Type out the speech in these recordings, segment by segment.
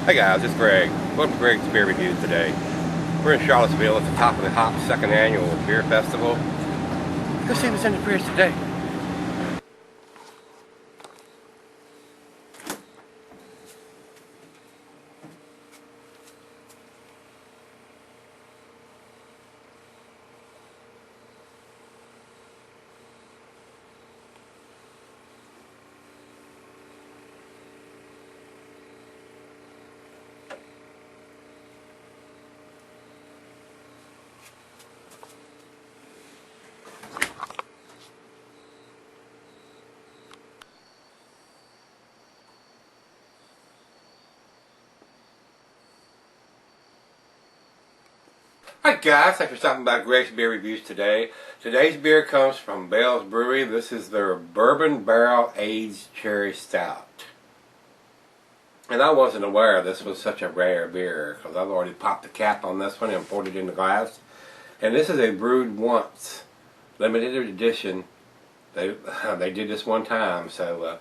Hi guys, it's Greg. Welcome to Greg's Beer Reviews today. We're in Charlottesville at the top of the Hop second annual beer festival. Let's see what's in the beers today. Hi guys, thanks for stopping by Greg's Beer Reviews today. Today's beer comes from Bell's Brewery. This is their Bourbon Barrel Aged Cherry Stout. And I wasn't aware this was such a rare beer because I've already popped the cap on this one and poured it in the glass. And this is a brewed once, limited edition. They did this one time. So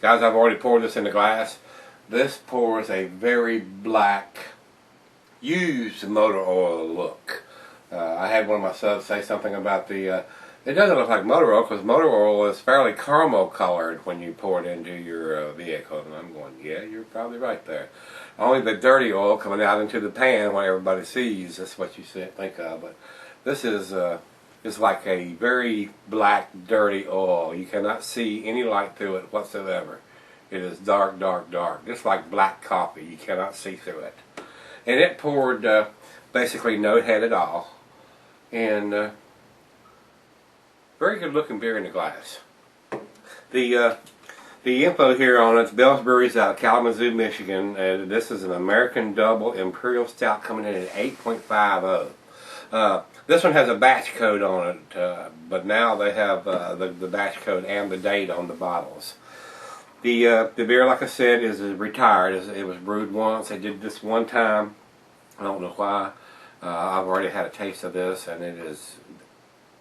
guys, I've already poured this in the glass. This pours a very black, used motor oil look. I had one of my subs say something about the it doesn't look like motor oil because motor oil is fairly caramel colored when you pour it into your vehicle. And I'm going, yeah, you're probably right there. Only the dirty oil coming out into the pan when everybody sees, that's what you think of. But this is like a very black, dirty oil. You cannot see any light through it whatsoever. It is dark, dark, dark. Just like black coffee. You cannot see through it. And it poured basically no head at all. And very good looking beer in the glass. The info here on it's Bell's Brewery's out of Kalamazoo, Michigan. This is an American Double Imperial Stout coming in at 8.50. This one has a batch code on it, but now they have the batch code and the date on the bottles. The beer, like I said, is retired. It was brewed once. They did this one time. I don't know why. I've already had a taste of this, and it is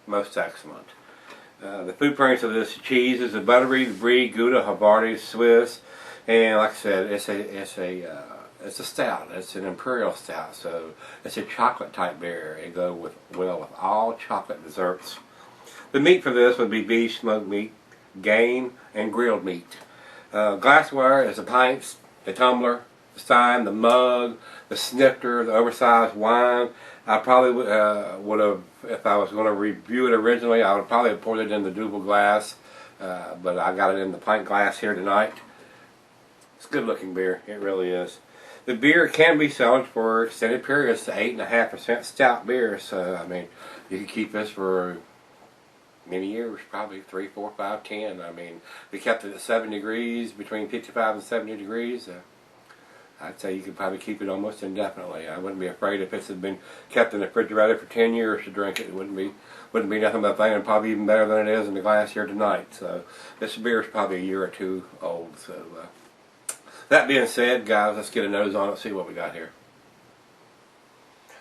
most excellent. The food pairing of this cheese is a buttery, brie, Gouda, Havarti, Swiss, and like I said, it's a stout. It's an imperial stout, so it's a chocolate type beer. It goes well with all chocolate desserts. The meat for this would be beef, smoked meat, game, and grilled meat. Glassware is the pints, the tumbler, the stein, the mug, the snifter, the oversized wine. I probably would have, if I was going to review it originally, I would probably have poured it in the double glass, but I got it in the pint glass here tonight. It's a good looking beer, it really is. The beer can be sold for extended periods to 8.5% stout beer, so I mean, you can keep this for many years, probably 3, 4, 5, 10. I mean, we kept it at 7 degrees, between 55 and 70 degrees. I'd say you could probably keep it almost indefinitely. I wouldn't be afraid if it had been kept in the refrigerator for 10 years to drink it. It wouldn't be nothing but a thing, and probably even better than it is in the glass here tonight. So this beer is probably a year or two old. So that being said, guys, let's get a nose on it, see what we got here.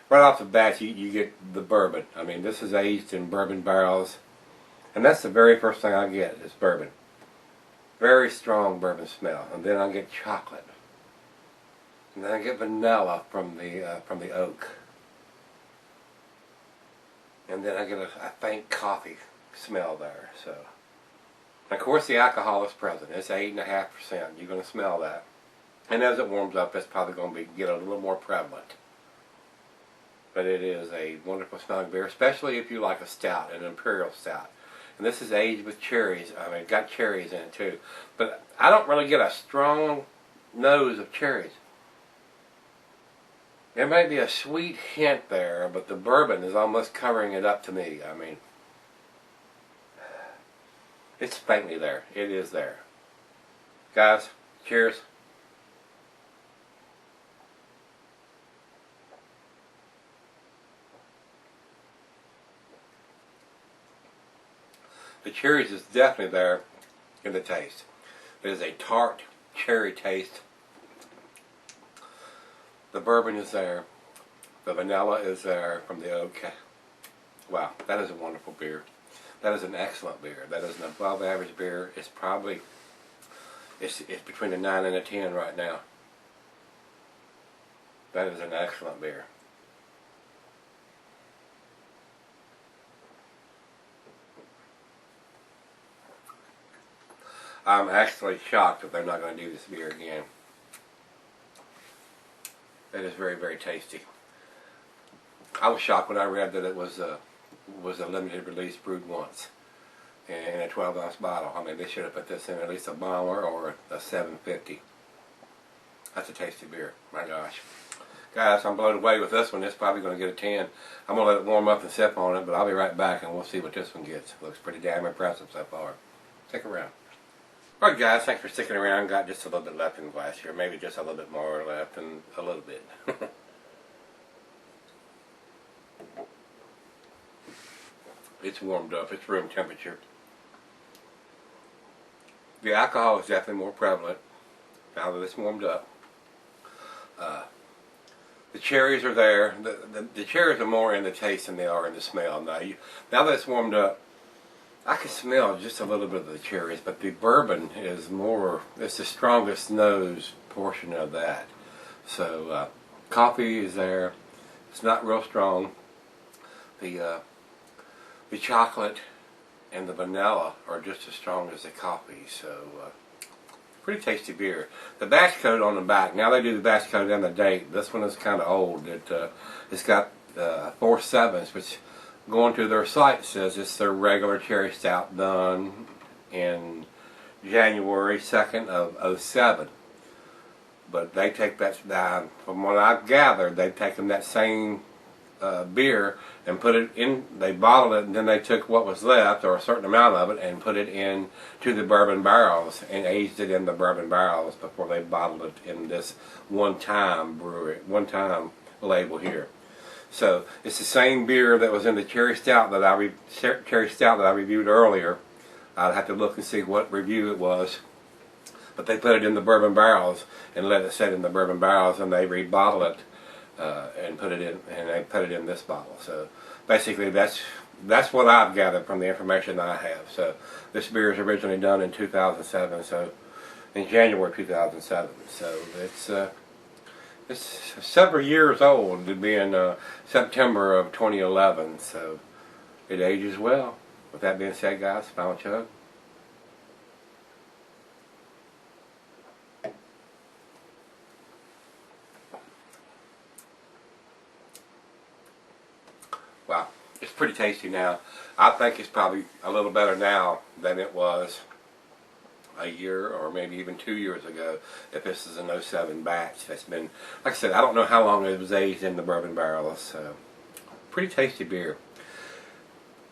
Right off the bat, you get the bourbon. I mean, this is aged in bourbon barrels. And that's the very first thing I get is bourbon. Very strong bourbon smell. And then I get chocolate. And then I get vanilla from the oak. And then I get a faint coffee smell there. So, and of course the alcohol is present. It's 8.5%. You're going to smell that. And as it warms up, it's probably going to get a little more prevalent. But it is a wonderful smelling beer, especially if you like a stout, an imperial stout. And this is aged with cherries. I mean, got cherries in it too. But I don't really get a strong nose of cherries. There may be a sweet hint there, but the bourbon is almost covering it up to me. I mean, it's faintly there. It is there. Guys, cheers. The cherries is definitely there in the taste. It is a tart cherry taste. The bourbon is there. The vanilla is there from the oak. Wow, that is a wonderful beer. That is an excellent beer. That is an above average beer. It's probably, it's between a 9 and a 10 right now. That is an excellent beer. I'm actually shocked that they're not going to do this beer again. It is very, very tasty. I was shocked when I read that it was a limited release brewed once in a 12-ounce bottle. I mean, they should have put this in at least a bomber or a 750. That's a tasty beer. My gosh. Guys, I'm blown away with this one. It's probably going to get a 10. I'm going to let it warm up and sip on it, but I'll be right back and we'll see what this one gets. Looks pretty damn impressive so far. Stick around. Alright guys, thanks for sticking around. Got just a little bit left in the glass here. Maybe just a little bit more left and a little bit. It's warmed up. It's room temperature. The alcohol is definitely more prevalent now that it's warmed up. The cherries are there. The cherries are more in the taste than they are in the smell. Now that it's warmed up, I can smell just a little bit of the cherries, but the bourbon is more, it's the strongest nose portion of that. So coffee is there. It's not real strong. The chocolate and the vanilla are just as strong as the coffee. So pretty tasty beer. The batch code on the back, now they do the batch code and the date. This one is kind of old. It's got 4 7s, which going to their site says it's their regular cherry stout done in January 2nd of 07. But they take that down. From what I've gathered, they've taken that same beer and put it in, they bottled it and then they took what was left, or a certain amount of it, and put it in to the bourbon barrels and aged it in the bourbon barrels before they bottled it in this one-time brewery, one-time label here. So it's the same beer that was in the cherry stout that I reviewed earlier. I'd have to look and see what review it was, but they put it in the bourbon barrels and let it sit in the bourbon barrels, and they rebottle it and put it in, and they put it in this bottle. So basically, that's what I've gathered from the information I have. So this beer is originally done in 2007, so in January 2007. So it's several years old. It'd be in September of 2011, so it ages well. With that being said, guys, final chug. Wow, it's pretty tasty now. I think it's probably a little better now than it was a year or maybe even 2 years ago, if this is an 07 batch that's been, like I said, I don't know how long it was aged in the bourbon barrels. So pretty tasty beer.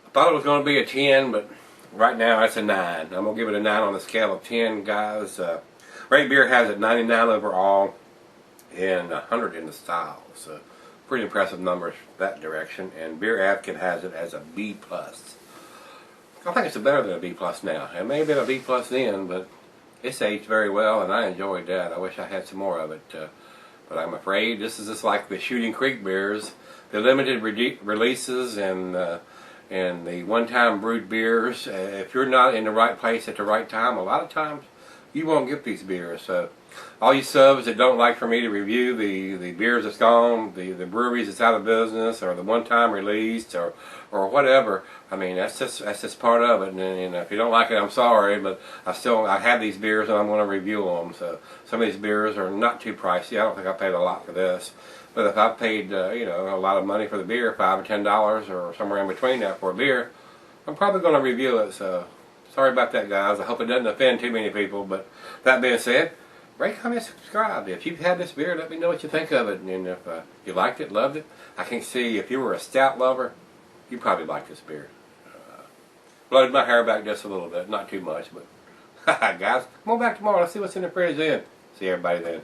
I thought it was going to be a 10, but right now it's a 9. I'm going to give it a 9 on the scale of 10, guys. Rate Beer has it 99 overall and 100 in the style. So pretty impressive numbers that direction. And Beer Advocate has it as a B+. I think it's better than a B+ now. It may have been a B+ then, but it's aged very well, and I enjoyed that. I wish I had some more of it, but I'm afraid this is just like the Shooting Creek beers, the limited releases and the one-time brewed beers. If you're not in the right place at the right time, a lot of times you won't get these beers. So all you subs that don't like for me to review the beers that's gone, the breweries that's out of business, or the one-time released, or whatever, I mean, that's just part of it. And if you don't like it, I'm sorry, but I have these beers and I'm going to review them. So some of these beers are not too pricey. I don't think I paid a lot for this, but if I paid you know, a lot of money for the beer, $5 or $10 or somewhere in between that for a beer, I'm probably going to review it. So sorry about that, guys. I hope it doesn't offend too many people. But that being said, rate, comment, subscribe. If you've had this beer, let me know what you think of it. And if you liked it, loved it, I can see if you were a stout lover, you probably like this beer. Bloated my hair back just a little bit, not too much, but guys, come on back tomorrow. Let's see what's in the fridge then. See everybody then.